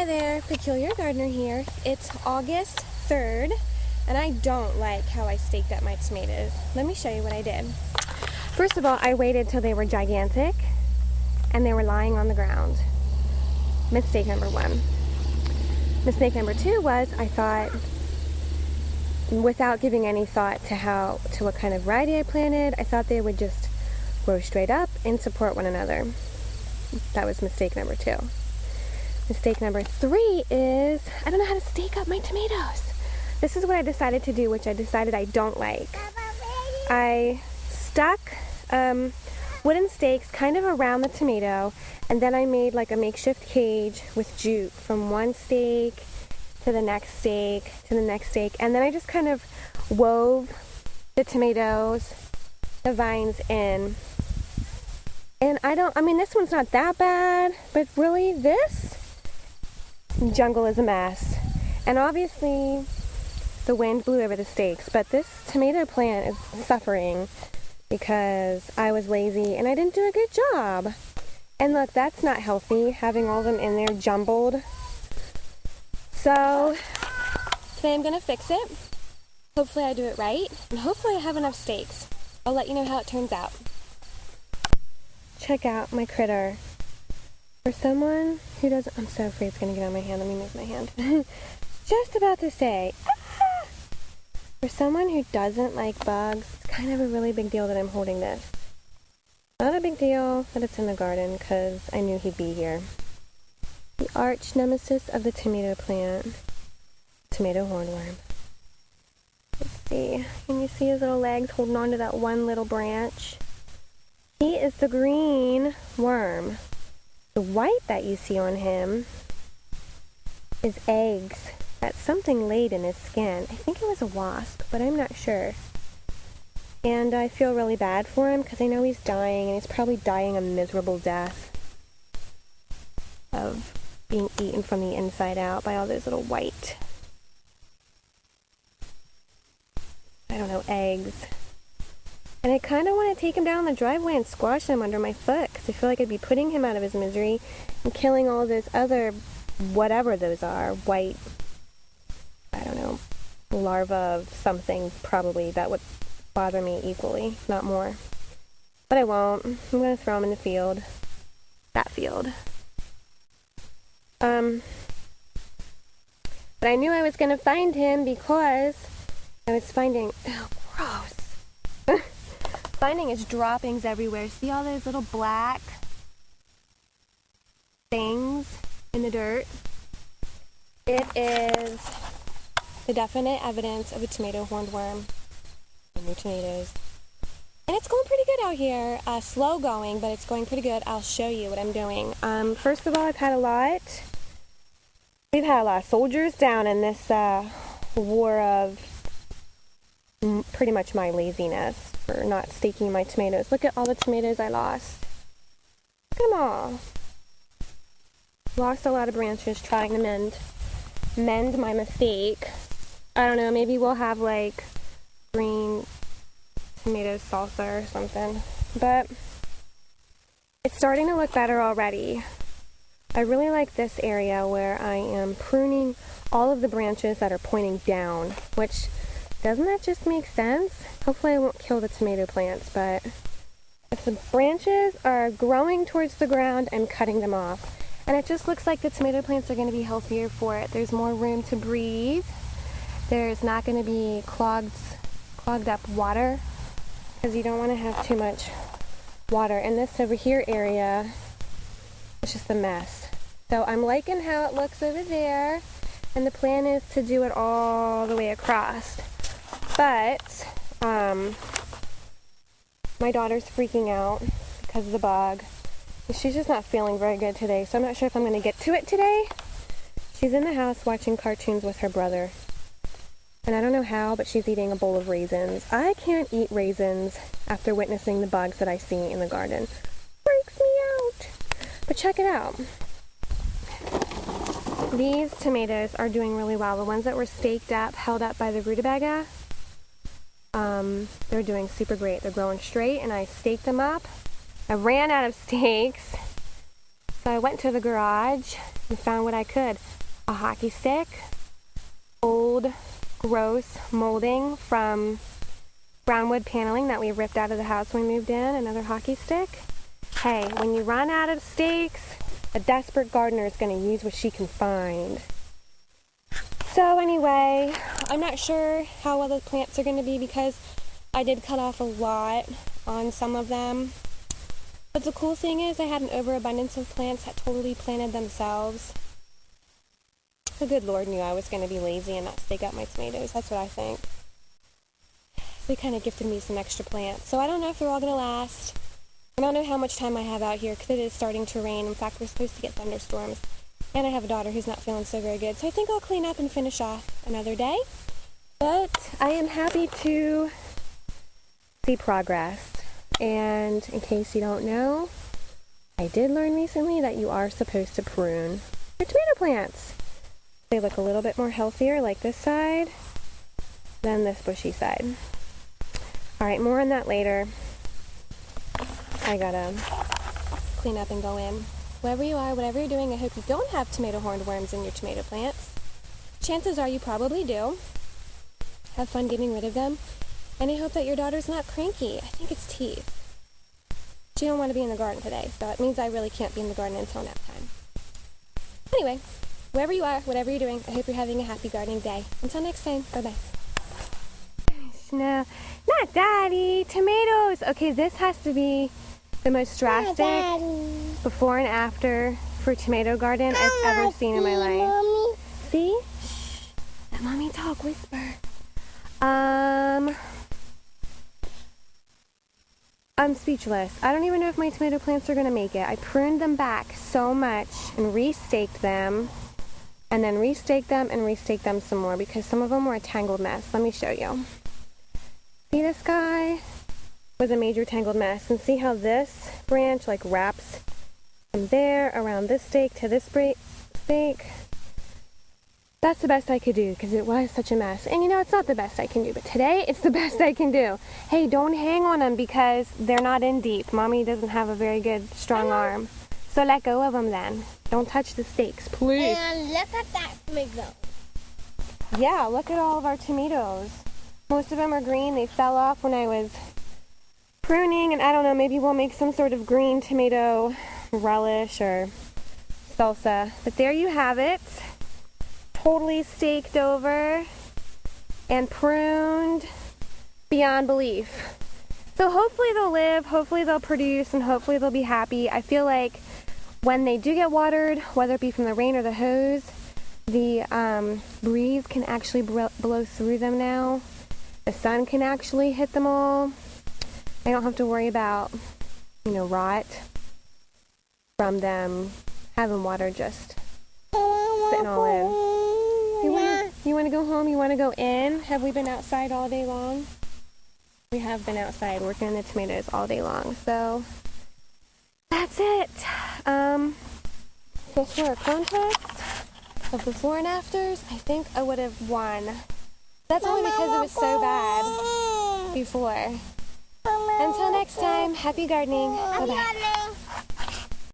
Hi there, Peculiar Gardener here. It's August 3rd, and I don't like how I staked up my tomatoes. Let me show you what I did. First of all, I waited till they were gigantic, and they were lying on the ground. Mistake number one. Mistake number two was I thought, without giving any thought to what kind of variety I planted, I thought they would just grow straight up and support one another. That was mistake number two. Mistake number three is I don't know how to stake up my tomatoes. This is what I decided to do, which I decided I don't like. I stuck wooden stakes kind of around the tomato, and then I made like a makeshift cage with jute from one stake to the next stake to the next stake, and then I just kind of wove the tomatoes, the vines in. And I mean, this one's not that bad, but really this jungle is a mess. And obviously the wind blew over the stakes, but this tomato plant is suffering because I was lazy and I didn't do a good job. And look, that's not healthy, having all of them in there jumbled. So today I'm gonna fix it. Hopefully I do it right, and hopefully I have enough stakes. I'll let you know how it turns out. Check out my critter. For someone who doesn't, I'm so afraid it's gonna get on my hand. Let me move my hand. Just about to say, ah! For someone who doesn't like bugs, it's kind of a really big deal that I'm holding this. Not a big deal that it's in the garden because I knew he'd be here. The arch nemesis of the tomato plant, tomato hornworm. Let's see, can you see his little legs holding on to that one little branch? He is the green worm. The white that you see on him is eggs that something laid in his skin. I think it was a wasp, but I'm not sure. And I feel really bad for him because I know he's dying, and he's probably dying a miserable death of being eaten from the inside out by all those little white, I don't know, eggs. And I kind of want to take him down the driveway and squash him under my foot because I feel like I'd be putting him out of his misery and killing all those other, whatever those are, white, I don't know, larvae of something probably that would bother me equally, not more. But I won't. I'm going to throw him in the field. That field. But I knew I was going to find him because I was finding, oh, gross. Finding his droppings everywhere. See all those little black things in the dirt? It is the definite evidence of a tomato hornworm in your tomatoes. And it's going pretty good out here. Slow going, but it's going pretty good. I'll show you what I'm doing. First of all, we've had a lot of soldiers down in this war of pretty much my laziness for not staking my tomatoes. Look at all the tomatoes I lost. Look at them all. Lost a lot of branches trying to mend my mistake. I don't know, maybe we'll have like green tomato salsa or something. But it's starting to look better already. I really like this area where I am pruning all of the branches that are pointing down, which doesn't that just make sense? Hopefully I won't kill the tomato plants, but if the branches are growing towards the ground, I'm cutting them off. And it just looks like the tomato plants are going to be healthier for it. There's more room to breathe. There's not going to be clogged up water because you don't want to have too much water. And this over here area is just a mess. So I'm liking how it looks over there, and the plan is to do it all the way across. But my daughter's freaking out because of the bug. She's just not feeling very good today, so I'm not sure if I'm going to get to it today. She's in the house watching cartoons with her brother. And I don't know how, but she's eating a bowl of raisins. I can't eat raisins after witnessing the bugs that I see in the garden. Freaks me out. But check it out. These tomatoes are doing really well. The ones that were staked up, held up by the rutabaga, they're doing super great. They're growing straight, and I staked them up. I ran out of stakes, So I went to the garage and found what I could. A hockey stick, old, gross molding from brown wood paneling that we ripped out of the house when we moved in, another hockey stick. Hey, when you run out of stakes, a desperate gardener is going to use what she can find. So anyway, I'm not sure how well the plants are going to be because I did cut off a lot on some of them. But the cool thing is I had an overabundance of plants that totally planted themselves. The good Lord knew I was going to be lazy and not stake out my tomatoes. That's what I think. So they kind of gifted me some extra plants. So I don't know if they're all going to last. I don't know how much time I have out here because it is starting to rain. In fact, we're supposed to get thunderstorms. And I have a daughter who's not feeling so very good. So I think I'll clean up and finish off another day. But I am happy to see progress. And in case you don't know, I did learn recently that you are supposed to prune your tomato plants. They look a little bit more healthier, like this side, than this bushy side. Alright, more on that later. I gotta clean up and go in. Wherever you are, whatever you're doing, I hope you don't have tomato hornworms in your tomato plants. Chances are you probably do. Have fun getting rid of them. And I hope that your daughter's not cranky. I think it's teeth. She don't want to be in the garden today, so it means I really can't be in the garden until nap time. Anyway, wherever you are, whatever you're doing, I hope you're having a happy gardening day. Until next time, bye-bye. No, not Daddy. Tomatoes. Okay, this has to be the most drastic before and after for tomato garden I've ever seen in my life. Mommy. See? Shh. Let Mommy talk. Whisper. I'm speechless. I don't even know if my tomato plants are going to make it. I pruned them back so much and restaked them, and then restaked them and restaked them some more because some of them were a tangled mess. Let me show you. See, this guy was a major tangled mess, and see how this branch like wraps from there around this stake to this stake. That's the best I could do because it was such a mess. And you know, it's not the best I can do, but today it's the best I can do. Hey, don't hang on them because they're not in deep. Mommy doesn't have a very good, strong arm. So let go of them then. Don't touch the stakes, please. And look at that tomato. Yeah, look at all of our tomatoes. Most of them are green. They fell off when I was pruning, and I don't know, maybe we'll make some sort of green tomato relish or salsa. But there you have it. Totally staked over and pruned beyond belief. So hopefully they'll live, hopefully they'll produce, and hopefully they'll be happy. I feel like when they do get watered, whether it be from the rain or the hose, the breeze can actually blow through them now. The sun can actually hit them all. I don't have to worry about, you know, rot from them having water just sitting all in. You want to go home? You want to go in? Have we been outside all day long? We have been outside working on the tomatoes all day long. So that's it. This were a contest of before and afters. I think I would have won. That's only because it was so bad before. Until next time, happy gardening. Bye-bye.